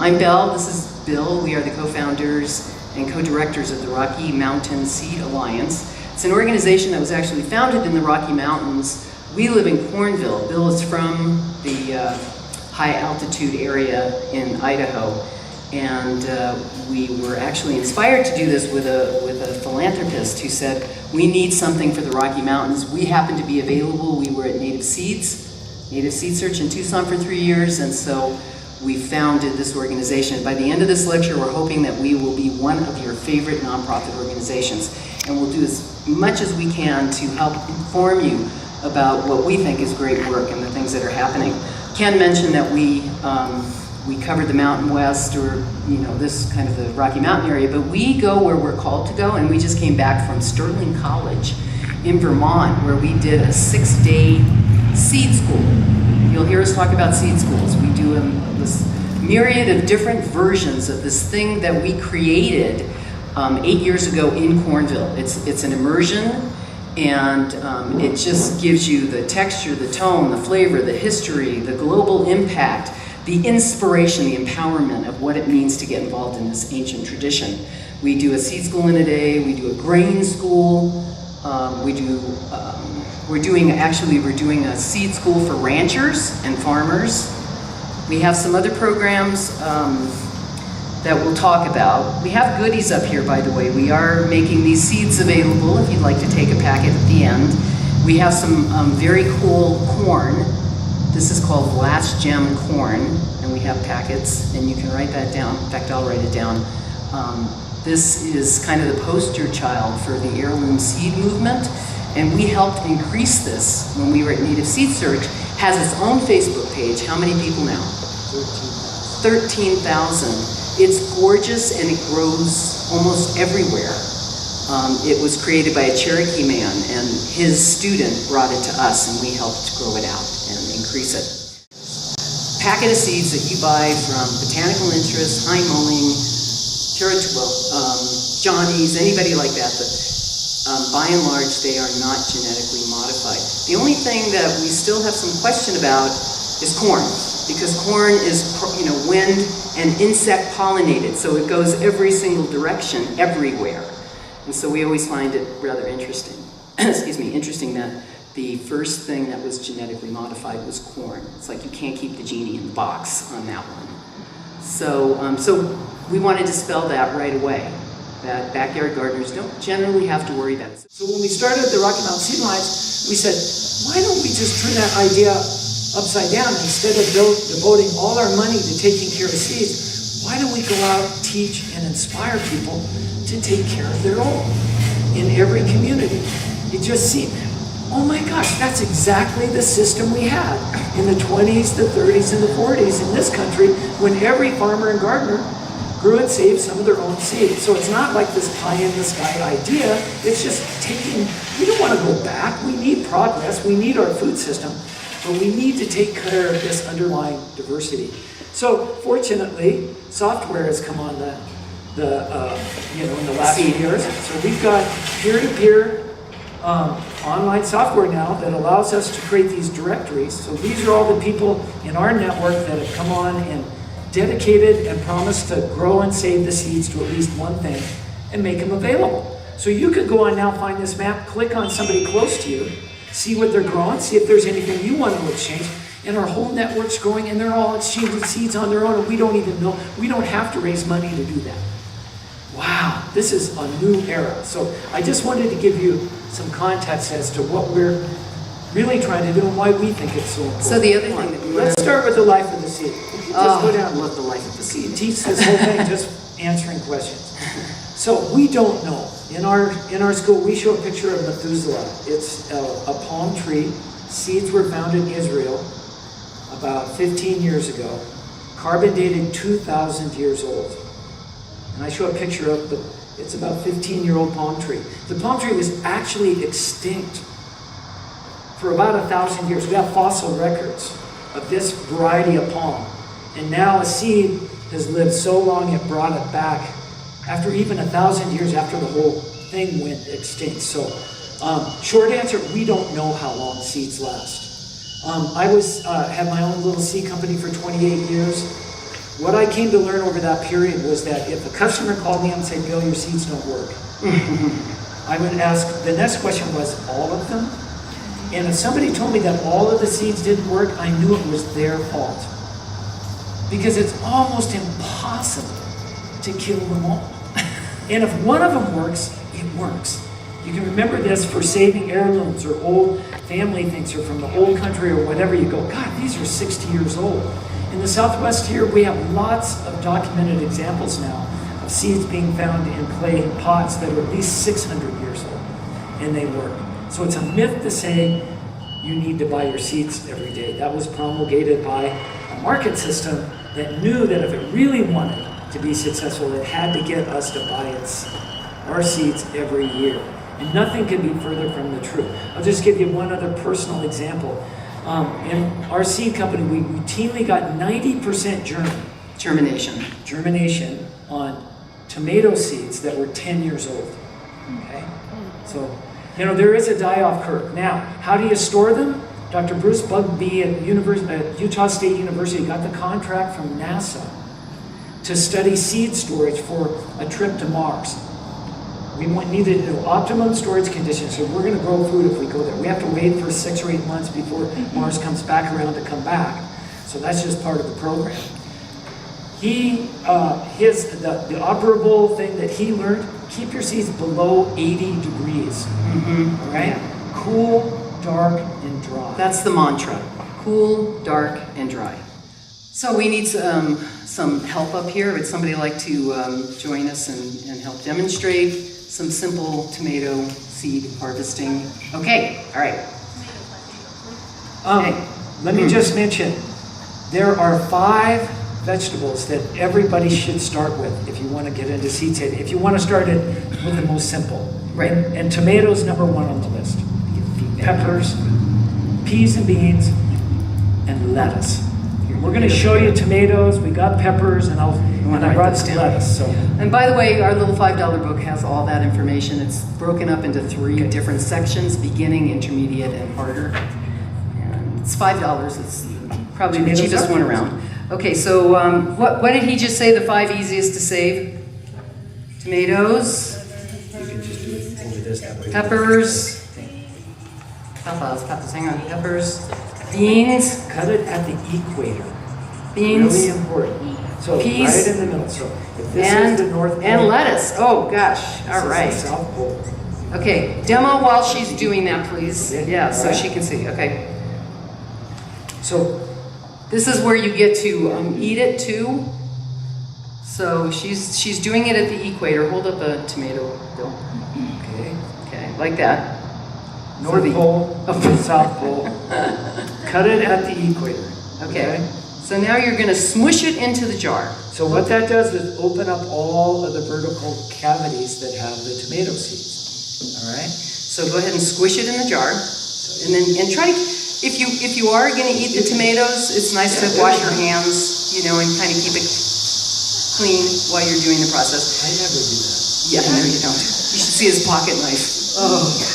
I'm Belle, this is Bill. We are the co-founders and co-directors of the Rocky Mountain Seed Alliance. It's an organization that was actually founded in the Rocky Mountains. We live in Cornville. Bill is from the high altitude area in Idaho. And we were actually inspired to do this with a philanthropist who said, we need something for the Rocky Mountains. We happen to be available. We were at Native Seed Search in Tucson for 3 years, and so we founded this organization. By the end of this lecture, we're hoping that we will be one of your favorite nonprofit organizations, and we'll do as much as we can to help inform you about what we think is great work and the things that are happening. Ken mentioned that we covered the Mountain West, or this kind of the Rocky Mountain area, but we go where we're called to go, and we just came back from Sterling College in Vermont, where we did a 6-day seed school. You'll hear us talk about seed schools. We do this myriad of different versions of this thing that we created 8 years ago in Cornville. It's an immersion, and it just gives you the texture, the tone, the flavor, the history, the global impact, the inspiration, the empowerment of what it means to get involved in this ancient tradition. We do a seed school in a day, we do a grain school, we're doing a seed school for ranchers and farmers. We have some other programs that we'll talk about. We have goodies up here, by the way. We are making these seeds available if you'd like to take a packet at the end. We have some very cool corn. This is called Last Gem Corn, and we have packets, and you can write that down. In fact, I'll write it down. This is kind of the poster child for the heirloom seed movement, and we helped increase this when we were at Native Seed Search. Has its own Facebook page. How many people now? 13,000. It's gorgeous, and it grows almost everywhere. It was created by a Cherokee man, and his student brought it to us, and we helped grow it out and increase it. Packet of seeds that you buy from Botanical Interest, High Mowing, Johnny's, anybody like that, but by and large, they are not genetically modified. The only thing that we still have some question about is corn, because corn is, wind and insect pollinated, so it goes every single direction, everywhere. And so we always find it rather interesting, interesting that the first thing that was genetically modified was corn. It's like you can't keep the genie in the box on that one. So we wanted to spell that right away, that backyard gardeners don't generally have to worry about it. So when we started the Rocky Mountain Seed Alliance, we said, why don't we just turn that idea upside down? Instead of devoting all our money to taking care of seeds, why don't we go out, teach, and inspire people to take care of their own in every community? You just see, oh my gosh, that's exactly the system we had in the 20s, the 30s, and the 40s in this country, when every farmer and gardener grew and saved some of their own seeds. So it's not like this pie-in-the-sky idea. It's just we don't want to go back. We need progress. We need our food system, but we need to take care of this underlying diversity. So fortunately, software has come on in the last few years. So we've got peer-to-peer online software now that allows us to create these directories. So these are all the people in our network that have come on and dedicated and promised to grow and save the seeds to at least one thing and make them available. So you could go on now, find this map, click on somebody close to you, see what they're growing, see if there's anything you want to exchange, and our whole network's growing, and they're all exchanging seeds on their own, and we don't even know. We don't have to raise money to do that. Wow, this is a new era. So I just wanted to give you some context as to what we're really trying to do and why we think it's so important. So the other thing that let's start with the life of the seed. Just go down. I love the life of the seed. Teach this whole thing just answering questions. So we don't know. In our school, we show a picture of Methuselah. It's a palm tree. Seeds were found in Israel about 15 years ago, carbon dated 2,000 years old. And I show a picture of it's about 15-year-old palm tree. The palm tree was actually extinct for about 1,000 years. We have fossil records of this variety of palm. And now a seed has lived so long it brought it back after even 1,000 years after the whole thing went extinct. So short answer, we don't know how long seeds last. I had my own little seed company for 28 years. what I came to learn over that period was that if a customer called me up and said, Bill, your seeds don't work, I would ask, the next question was, all of them? And if somebody told me that all of the seeds didn't work, I knew it was their fault. Because it's almost impossible to kill them all. And if one of them works, it works. You can remember this for saving heirlooms or old family things or from the old country or whatever. You go, God, these are 60 years old. In the Southwest here, we have lots of documented examples now of seeds being found in clay pots that are at least 600 years old, and they work. So it's a myth to say you need to buy your seeds every day. That was promulgated by a market system that knew that if it really wanted to be successful, it had to get us to buy our seeds every year. And nothing could be further from the truth. I'll just give you one other personal example. In our seed company, we routinely got 90% germination on tomato seeds that were 10 years old. Okay? So, there is a die-off curve. Now, how do you store them? Dr. Bruce Bugbee at Utah State University got the contract from NASA to study seed storage for a trip to Mars. We needed optimum storage conditions, so we're going to grow food if we go there. We have to wait for 6 or 8 months before Mars comes back around to come back. So that's just part of the program. The operable thing that he learned, keep your seeds below 80 degrees. All right? Cool, dark, and dry. That's the mantra. Cool, dark, and dry. So we need some help up here. Would somebody like to join us and help demonstrate some simple tomato seed harvesting? Okay, all right. Let me just mention, there are 5 vegetables that everybody should start with if you want to get into seed saving. If you want to start it with the most simple. Right. And tomatoes, number 1 on the list. Peppers, peas and beans, and lettuce. We're going to show you tomatoes, we got peppers, and I brought some lettuce. So. And by the way, our little $5 book has all that information. It's broken up into 3 different sections, beginning, intermediate, and harder. And it's $5. It's probably the cheapest one around. Okay, so what did he just say, the 5 easiest to save? Tomatoes. You can just do it over this that way. Peppers. Hang on. Peppers. Beans. Cut it at the equator. Beans. Really important. So peas. Right in the middle. So if this is the North Pole. And lettuce. Oh gosh. All right. This is the South Pole. Okay. Demo while she's doing that, please. Yeah, so right. she can see. Okay. So this is where you get to eat it too. So she's doing it at the equator. Hold up a tomato, Bill. Okay, like that. North Pole, South Pole. Cut it at the equator. Okay. So now you're going to smush it into the jar. So what that does is open up all of the vertical cavities that have the tomato seeds. All right. So go ahead and squish it in the jar, and try to. If you are going to eat the tomatoes, it's nice to wash your hands, and kind of keep it clean while you're doing the process. I never do that. Yeah, no, you don't. You should see his pocket knife. Oh. Okay.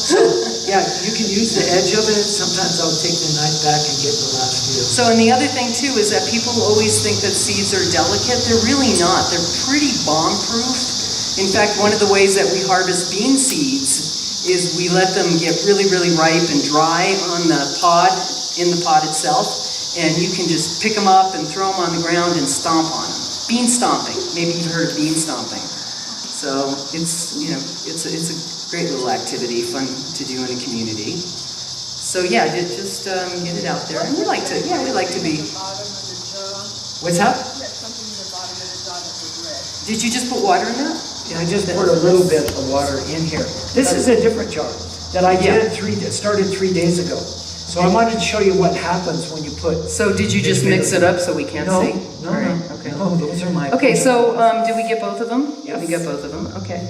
So, you can use the edge of it. Sometimes I'll take the knife back and get the last few. So, and the other thing too is that people always think that seeds are delicate. They're really not. They're pretty bomb-proof. In fact, one of the ways that we harvest bean seeds is we let them get really, really ripe and dry on the pod, in the pod itself, and you can just pick them up and throw them on the ground and stomp on them. Bean stomping. Maybe you've heard of bean stomping. So it's it's a great little activity, fun to do in a community. So yeah, just get it out there, and we like to be. What's that? Did you just put water in that? Yeah, I just poured a little bit of water in here. This is a different jar that I started 3 days ago. So I wanted to show you what happens when you put. So did you just mix it up so we can't see? No, All right, okay. No, those are my. Okay, so did we get both of them? Yes. We got both of them. Okay.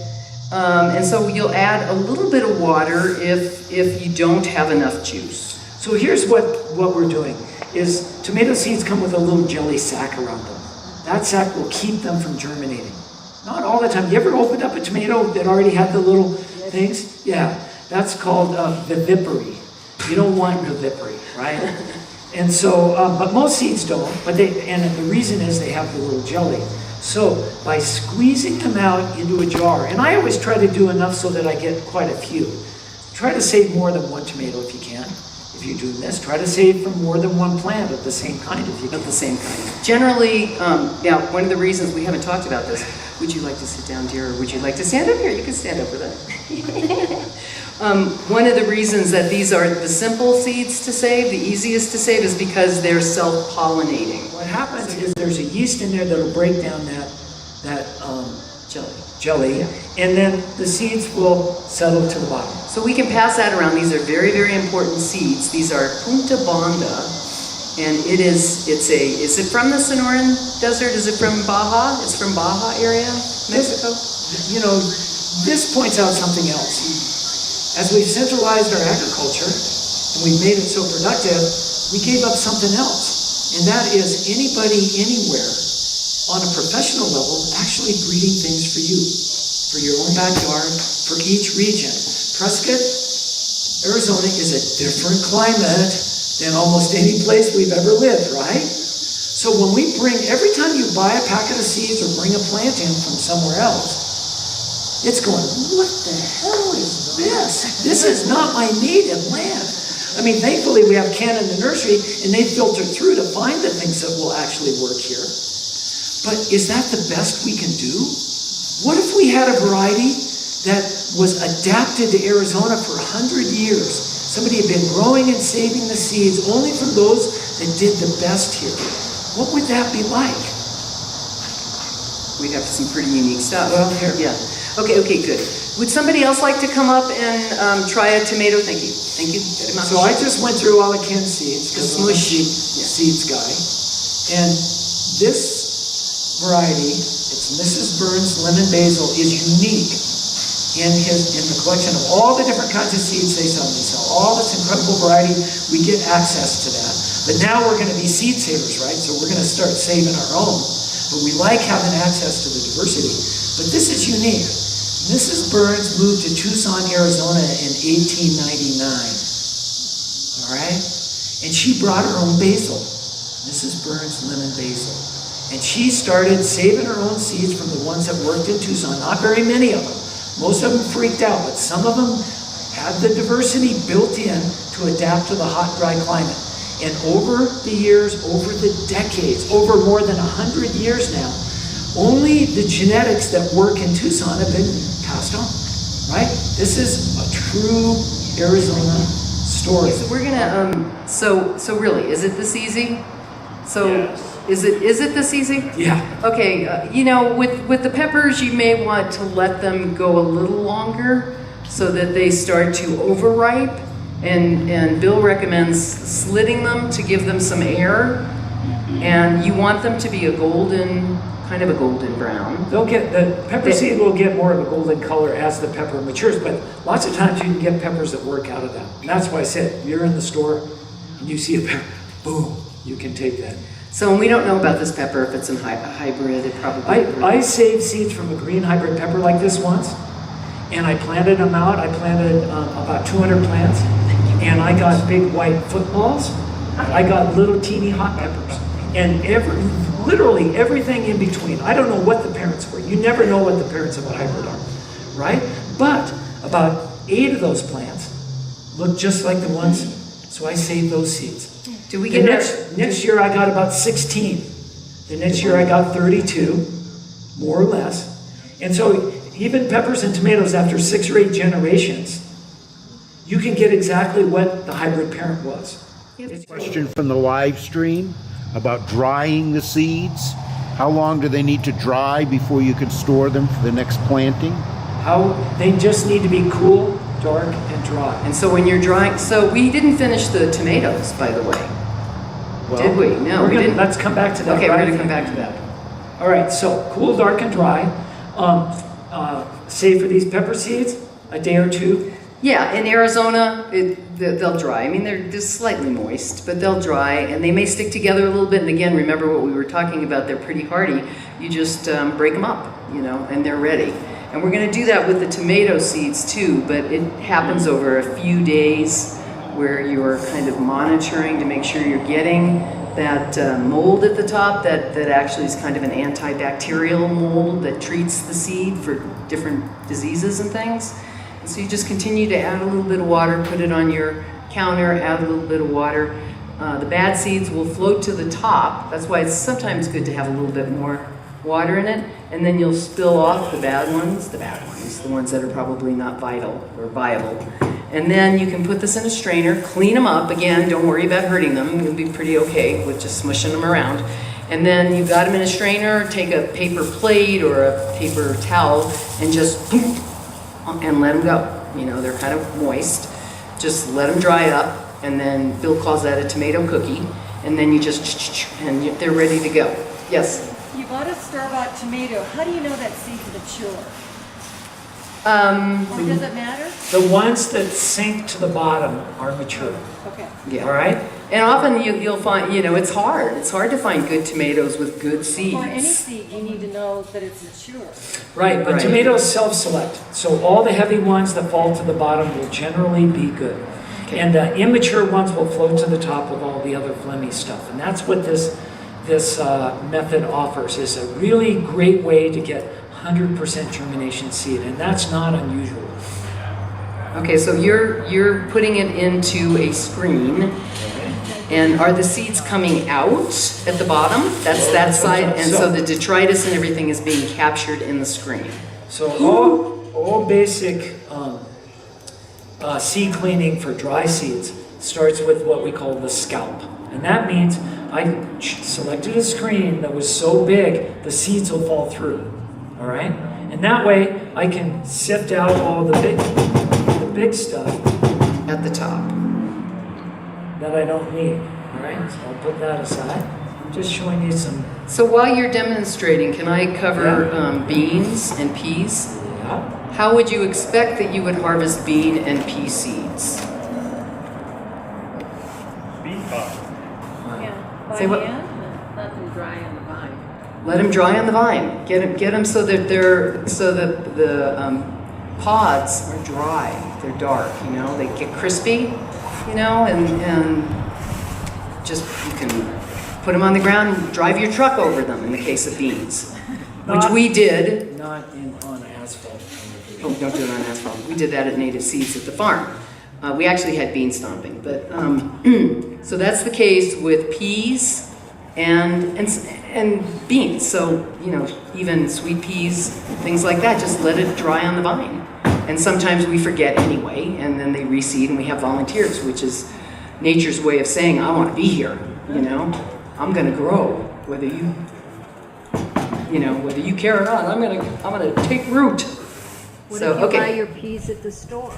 And so you'll add a little bit of water if you don't have enough juice. So here's what we're doing is tomato seeds come with a little jelly sac around them. That sac will keep them from germinating. Not all the time. You ever opened up a tomato that already had the little things? Yeah, that's called vivipary. You don't want vivipary, right? And so, but most seeds don't. But and the reason is they have the little jelly. So by squeezing them out into a jar, and I always try to do enough so that I get quite a few. Try to save more than one tomato if you can. If you're doing this, try to save from more than one plant of the same kind if you can. Of the same kind. Generally, yeah, one of the reasons we haven't talked about this, would you like to sit down, dear, or would you like to stand up here? You can stand up with us. One of the reasons that these are the simple seeds to save, the easiest to save, is because they're self-pollinating. What happens is there's a yeast in there that'll break down that jelly, and then the seeds will settle to the bottom. So we can pass that around. These are very, very important seeds. These are Punta Banda, and is it from the Sonoran Desert? Is it from Baja? It's from Baja area, Mexico? This points out something else. As we've centralized our agriculture, and we've made it so productive, we gave up something else. And that is anybody, anywhere, on a professional level, actually breeding things for you, for your own backyard, for each region. Prescott, Arizona is a different climate than almost any place we've ever lived, right? So when we every time you buy a packet of seeds or bring a plant in from somewhere else, it's going, what the hell is this? This is not my native land. I mean, thankfully we have Ken in the nursery, and they filter through to find the things that will actually work here. But is that the best we can do? What if we had a variety that was adapted to Arizona for 100 years? Somebody had been growing and saving the seeds only from those that did the best here. What would that be like? We'd have some pretty unique stuff. Well, here. Yeah. Okay, good. Would somebody else like to come up and try a tomato? Thank you. Thank you very much. So I just went through all of Ken's seeds because I'm a seeds guy. And this variety, it's Mrs. Burns Lemon Basil, is unique in the collection of all the different kinds of seeds they sell. They sell all this incredible variety. We get access to that. But now we're going to be seed savers, right? So we're going to start saving our own. But we like having access to the diversity. But this is unique. Mrs. Burns moved to Tucson, Arizona in 1899. All right? And she brought her own basil. Mrs. Burns Lemon Basil. And she started saving her own seeds from the ones that worked in Tucson. Not very many of them. Most of them freaked out, but some of them had the diversity built in to adapt to the hot, dry climate. And over the years, over the decades, over more than 100 years now, only the genetics that work in Tucson have been passed on, right? This is a true Arizona story. So we're gonna, so really, is it this easy? So yes. Is it this easy? Yeah. Okay, with the peppers, you may want to let them go a little longer so that they start to overripe. And Bill recommends slitting them to give them some air. And you want them to be kind of a golden brown. The pepper seed will get more of a golden color as the pepper matures, but lots of times you can get peppers that work out of that. And that's why I said, you're in the store and you see a pepper, boom, you can take that. So we don't know about this pepper, if it's a hybrid, it probably... I saved seeds from a green hybrid pepper like this once, and I planted them out. I planted about 200 plants, and I got big white footballs. I got little teeny hot peppers, and literally everything in between. I don't know what the parents were. You never know what the parents of a hybrid are, right? But about 8 of those plants look just like the ones, so I saved those seeds. Do we get next year I got about 16. The next year I got 32, more or less. And so even peppers and tomatoes after 6 or 8 generations, you can get exactly what the hybrid parent was. Question from the live stream about drying the seeds. How long do they need to dry before you can store them for the next planting? They just need to be cool, dark, and dry. And so when you're drying, so we didn't finish the tomatoes, by the way. Well, did we? No, we didn't. Let's come back to that. Okay, we're going to come back to that. All right, so cool, dark, and dry. Say for these pepper seeds, a day or 2. Yeah, in Arizona, they'll dry. I mean, they're just slightly moist, but they'll dry, and they may stick together a little bit. And again, remember what we were talking about, they're pretty hardy. You just break them up, and they're ready. And we're going to do that with the tomato seeds too, but it happens over a few days. where you're kind of monitoring to make sure you're getting that mold at the top that actually is kind of an antibacterial mold that treats the seed for different diseases and things. And so you just continue to add a little bit of water, put it on your counter, add a little bit of water. The bad seeds will float to the top. That's why it's sometimes good to have a little bit more water in it, and then you'll spill off the bad ones, the ones that are probably not vital or viable. And then you can put this in a strainer, clean them up. Again, don't worry about hurting them. You'll be pretty okay with just smushing them around. And then you've got them in a strainer, take a paper plate or a paper towel and just and let them go. You know, they're kind of moist. Just let them dry up, and then Bill calls that a tomato cookie. And then you just, and they're ready to go. Yes? You bought a store-bought tomato. How do you know that seed's mature? Or does it matter? The ones that sink to the bottom are mature. Okay. Yeah. All right? And often you'll find, you know, it's hard. It's hard to find good tomatoes with good seeds. For any seed, you need to know that it's mature. Right, but Right. tomatoes self-select. So all the heavy ones that fall to the bottom will generally be good. Okay. And the immature ones will float to the top with all the other phlegmy stuff. And that's what this method offers, is a really great way to get 100% germination seed, and that's not unusual. Okay, so you're putting it into a screen, and are the seeds coming out at the bottom? That's that side, and so the detritus and everything is being captured in the screen. So all basic seed cleaning for dry seeds starts with what we call the scalp, and that means I selected a screen that was so big the seeds will fall through. All right, and that way I can sift out all the big stuff At the top. that I don't need. All right, so I'll put that aside. I'm just showing you some. So while you're demonstrating, can I cover beans and peas? Yeah. How would you expect that you would harvest bean and pea seeds? Bean pod. Yeah. By Say what? hand? Let them dry on the vine. Let them dry on the vine. Get them so that the pods are dry. They're dark. You know, they get crispy. You know, and just you can put them on the ground and drive your truck over them. In the case of beans, which we did. Not on asphalt. Oh, don't do it on asphalt. We did that at Native Seeds at the farm. We actually had bean stomping, but so that's the case with peas and beans. So, you know, even sweet peas, things like that, just let it dry on the vine. And sometimes we forget anyway, and then they reseed, and we have volunteers, which is nature's way of saying, I want to be here, you know? I'm going to grow, whether you care or not. I'm going to take root. What So, if you okay. buy your peas at the store?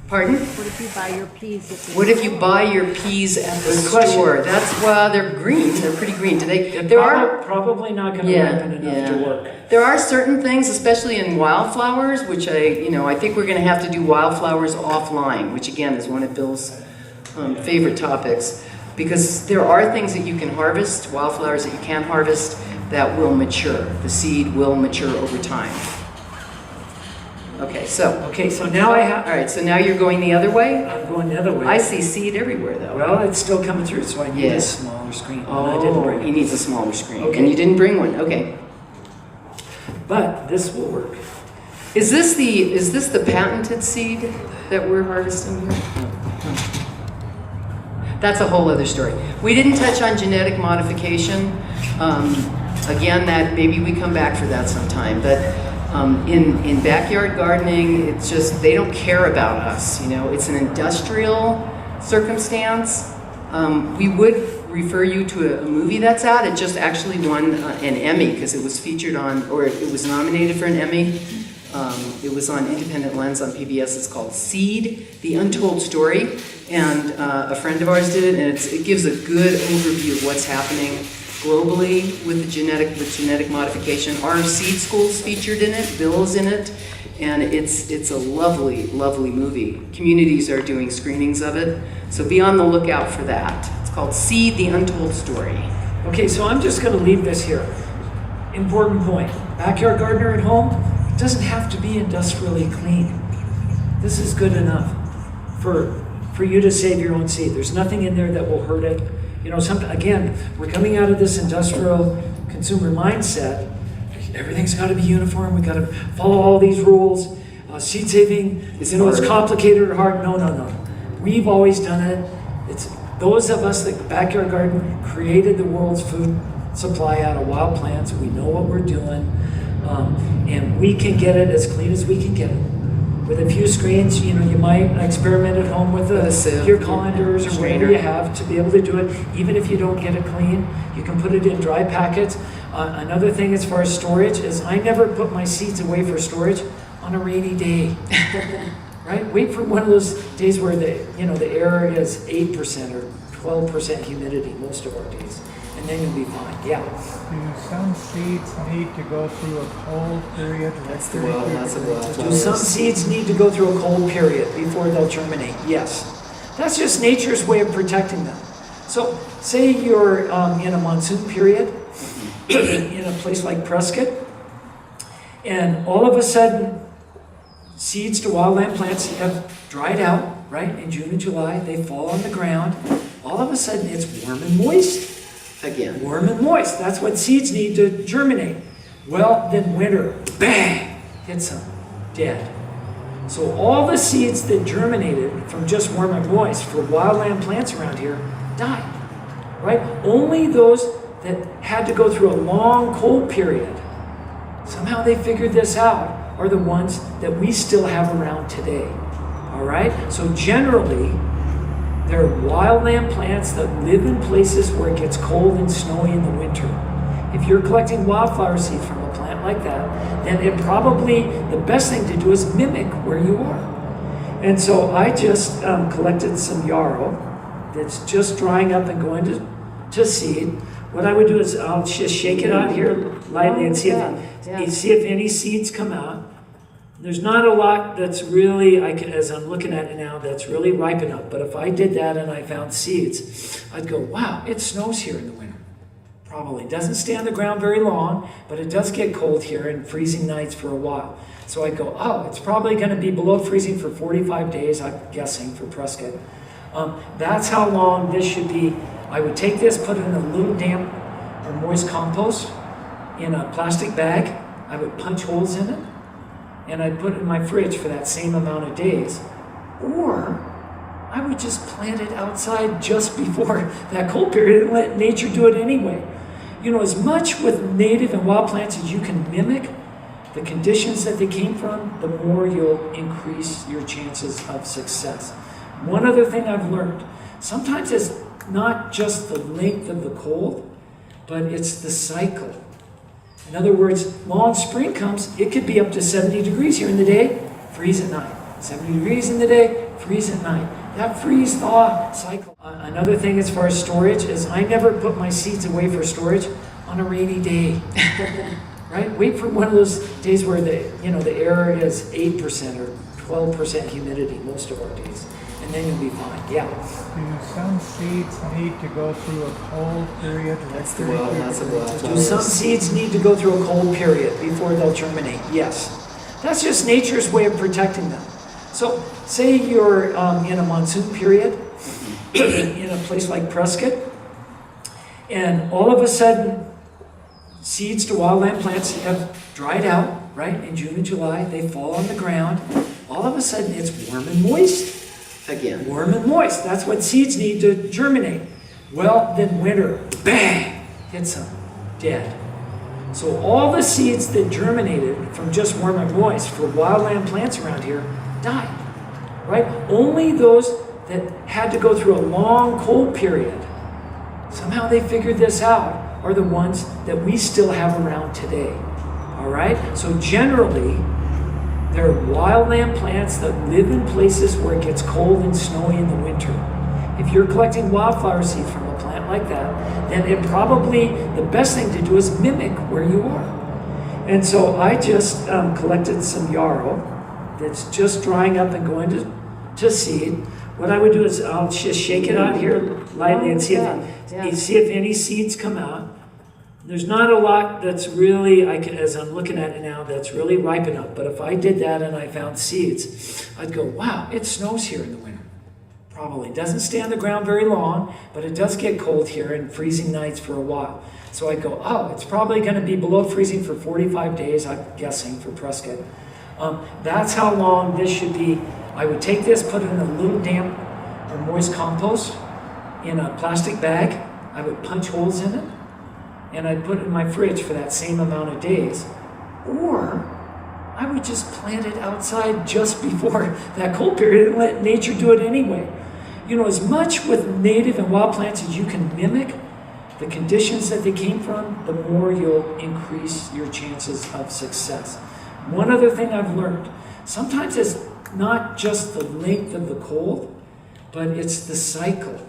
Pardon? What if you buy your peas at the store? What if you buy your peas at the Good question. store? That's they're green. They're pretty green. Probably not going to ripen enough to work. There are certain things, especially in wildflowers, which I think we're going to have to do wildflowers offline, which again is one of Bill's favorite topics, because there are things that you can harvest, wildflowers that you can harvest, that will mature. The seed will mature over time. Okay, so Now I have. all right. So now you're going the other way. I'm going the other way. I see seed everywhere, though. Well, it's still coming through, so I need Yeah. a smaller screen. And I didn't bring he it. needs a smaller screen. Okay. And you didn't bring one. Okay. But this will work. Is this the patented seed that we're harvesting here? That's a whole other story. We didn't touch on genetic modification. Again, that maybe we come back for that sometime. But in backyard gardening, it's just they don't care about us. You know, it's an industrial circumstance. We would refer you to a movie that's out. It just actually won an Emmy because it was featured on, or it was nominated for an Emmy. It was on Independent Lens on PBS. It's called Seed, The Untold Story. And a friend of ours did it, and it gives a good overview of what's happening globally with genetic modification. Our seed school's featured in it, Bill's in it, and it's a lovely, lovely movie. Communities are doing screenings of it, so be on the lookout for that. It's called Seed, The Untold Story. Okay, so I'm just going to leave this here. Important point. Backyard gardener at home, it doesn't have to be industrially clean. This is good enough for for you to save your own seed. There's nothing in there that will hurt it. You know, again, we're coming out of this industrial consumer mindset. Everything's got to be uniform. We got to follow all these rules. Seed saving, it's complicated or hard. No. We've always done it. It's those of us that backyard garden created the world's food supply out of wild plants. We know what we're doing, and we can get it as clean as we can get it. With a few screens, you know, you might experiment at home with your colanders or whatever you have to be able to do it. Even if you don't get it clean, you can put it in dry packets. Another thing as far as storage is I never put my seeds away for storage on a rainy day. Right? Wait for one of those days where the air is 8% or 12% humidity most of our days, and then you'll be fine. Yeah. Do some seeds need to go through a cold period? Do some seeds need to go through a cold period before they'll germinate? Yes. That's just nature's way of protecting them. So say you're in a monsoon period in a place like Prescott, and all of a sudden seeds to wildland plants have dried out, right? In June and July, they fall on the ground. All of a sudden it's warm and moist. Again. Warm and moist. That's what seeds need to germinate. Well, then winter, bang, hits them, dead. So all the seeds that germinated from just warm and moist for wildland plants around here died, right? Only those that had to go through a long cold period, somehow they figured this out, are the ones that we still have around today, all right? So generally, there are wildland plants that live in places where it gets cold and snowy in the winter. If you're collecting wildflower seeds from a plant like that, then the best thing to do is mimic where you are. And so I just collected some yarrow that's just drying up and going to seed. What I would do is I'll just shake it out here lightly and see if any seeds come out. There's not a lot that's really, as I'm looking at it now, that's really ripe enough. But if I did that and I found seeds, I'd go, wow, it snows here in the winter. Probably. Doesn't stay on the ground very long, but it does get cold here and freezing nights for a while. So I'd go, oh, it's probably going to be below freezing for 45 days, I'm guessing, for Prescott. That's how long this should be. I would take this, put it in a little damp or moist compost in a plastic bag. I would punch holes in it, and I'd put it in my fridge for that same amount of days. Or I would just plant it outside just before that cold period and let nature do it anyway. You know, as much with native and wild plants as you can mimic the conditions that they came from, the more you'll increase your chances of success. One other thing I've learned, sometimes it's not just the length of the cold, but it's the cycle. In other words, long spring comes, it could be up to 70 degrees here in the day, freeze at night. 70 degrees in the day, freeze at night. That freeze-thaw cycle. Another thing as far as storage is I never put my seeds away for storage on a rainy day. Right? Wait for one of those days where the air is 8% or 12% humidity most of our days, and then you'll be fine. Yeah. Do some seeds need to go through a cold period? Do some seeds need to go through a cold period before they'll germinate? Yes. That's just nature's way of protecting them. So say you're in a monsoon period in a place like Prescott, and all of a sudden seeds to wildland plants have dried out, right? In June and July, they fall on the ground. All of a sudden it's warm and moist. Again. Warm and moist. That's what seeds need to germinate. Well, then winter, bang, hits them, dead. So all the seeds that germinated from just warm and moist for wildland plants around here died, right? Only those that had to go through a long cold period, somehow they figured this out, are the ones that we still have around today, all right? So generally, there are wildland plants that live in places where it gets cold and snowy in the winter. If you're collecting wildflower seeds from a plant like that, then the best thing to do is mimic where you are. And so I just collected some yarrow that's just drying up and going to seed. What I would do is I'll just shake it out here lightly and see if any seeds come out. There's not a lot that's really, as I'm looking at it now, that's really ripe enough. But if I did that and I found seeds, I'd go, wow, it snows here in the winter. probably. It doesn't stay on the ground very long, but it does get cold here and freezing nights for a while. So I go, oh, it's probably going to be below freezing for 45 days, I'm guessing, for Prescott. That's how long this should be. I would take this, put it in a little damp or moist compost in a plastic bag. I would punch holes in it, and I'd put it in my fridge for that same amount of days. Or I would just plant it outside just before that cold period and let nature do it anyway. You know, as much with native and wild plants as you can mimic the conditions that they came from, the more you'll increase your chances of success. One other thing I've learned, sometimes it's not just the length of the cold, but it's the cycle.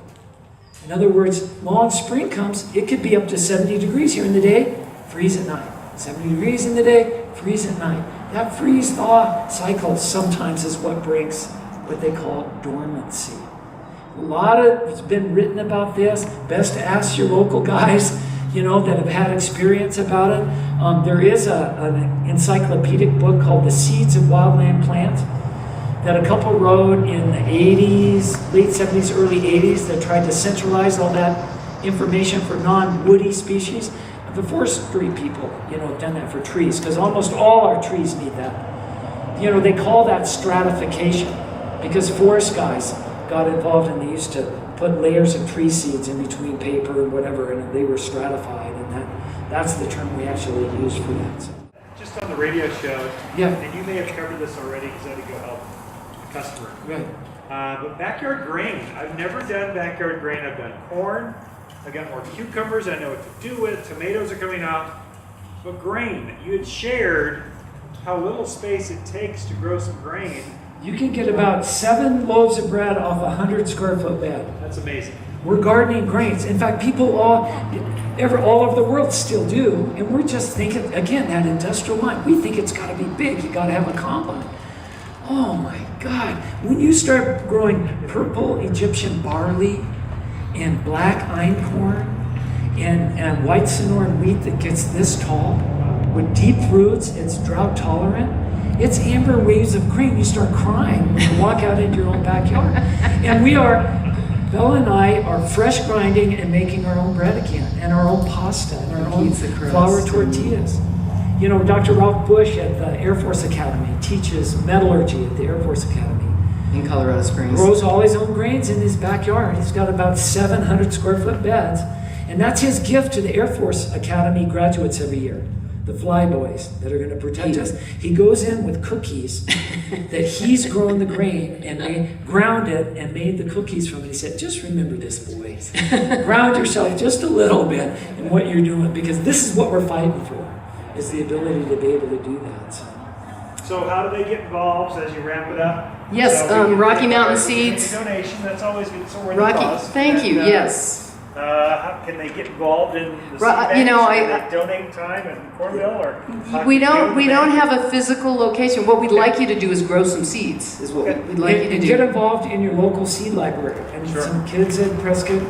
In other words, long spring comes, it could be up to 70 degrees here in the day, freeze at night. 70 degrees in the day, freeze at night. That freeze-thaw cycle sometimes is what breaks what they call dormancy. A lot of it's been written about this. Best to ask your local guys, you know, that have had experience about it. There is an encyclopedic book called The Seeds of Wildland Plants that a couple wrote in the 80s, late 70s, early 80s, that tried to centralize all that information for non-woody species. The forestry people, you know, have done that for trees, because almost all our trees need that. You know, they call that stratification, because forest guys got involved and they used to put layers of tree seeds in between paper and whatever, and they were stratified, and that's the term we actually use for that. So. Just on the radio show, Yeah. and you may have covered this already because I had to go help a customer. Right. But backyard grain, I've never done backyard grain. I've done corn. I've got more cucumbers I know what to do with. Tomatoes are coming out. But grain, you had shared how little space it takes to grow some grain. You can get about 7 loaves of bread off a 100 square foot bed. That's amazing. We're gardening grains. In fact, people all over the world still do. And we're just thinking, again, that industrial mind. We think it's got to be big. You got to have a combine. Oh my God. When you start growing purple Egyptian barley and black einkorn and white Sonoran wheat that gets this tall with deep roots, it's drought tolerant. It's amber waves of green. You start crying when you walk out into your own backyard. And Bella and I are fresh grinding and making our own bread again, and our own pasta, and our own flour tortillas. You know, Dr. Ralph Bush at the Air Force Academy teaches metallurgy at the Air Force Academy. In Colorado Springs. Grows all his own grains in his backyard. He's got about 700 square foot beds. And that's his gift to the Air Force Academy graduates every year. The flyboys that are going to protect us. He goes in with cookies that he's grown the grain and they ground it and made the cookies from it. He said, just remember this, boys. Ground yourself just a little bit in what you're doing, because this is what we're fighting for, is the ability to be able to do that. So how do they get involved as you ramp it up? Yes, So Rocky Mountain Seeds. Donation, that's always good. So we're Rocky, thank you, yes. How can they get involved in the seed banks? You know, Can they donate time in Cornville, or We don't have a physical location. What we'd like you to do is grow some seeds, is what we'd like you to And do. get involved in your local seed library. And some kids at Prescott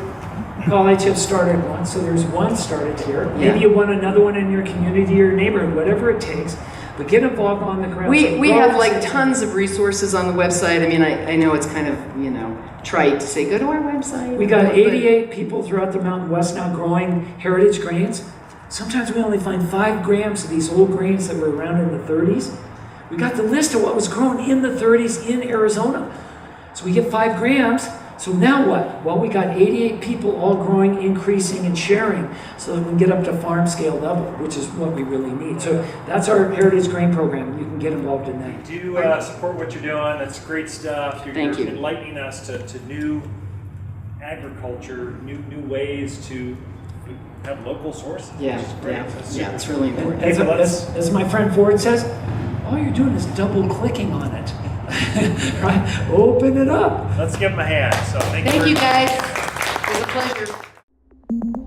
College have started one, so there's one started here. Maybe you want another one in your community or neighborhood, whatever it takes. But get involved on the ground. We have like tons of resources on the website. I mean, I know it's kind of, you know, trite to say, go to our website. We got 88 people throughout the Mountain West now growing heritage grains. Sometimes we only find 5 grams of these old grains that were around in the 30s. We got the list of what was grown in the 30s in Arizona. So we get 5 grams. So now what? Well, we got 88 people all growing, increasing, and sharing so that we can get up to farm scale level, which is what we really need. So that's our Heritage Grain Program. You can get involved in that. do support what you're doing. That's great stuff. You're enlightening us to new agriculture, new ways to have local sources. Yeah, which is great. yeah, it's really important. As my friend Ford says, all you're doing is double clicking on it. Right? Open it up. Let's give them a hand. So thank Thank you, very much. guys. It was a pleasure.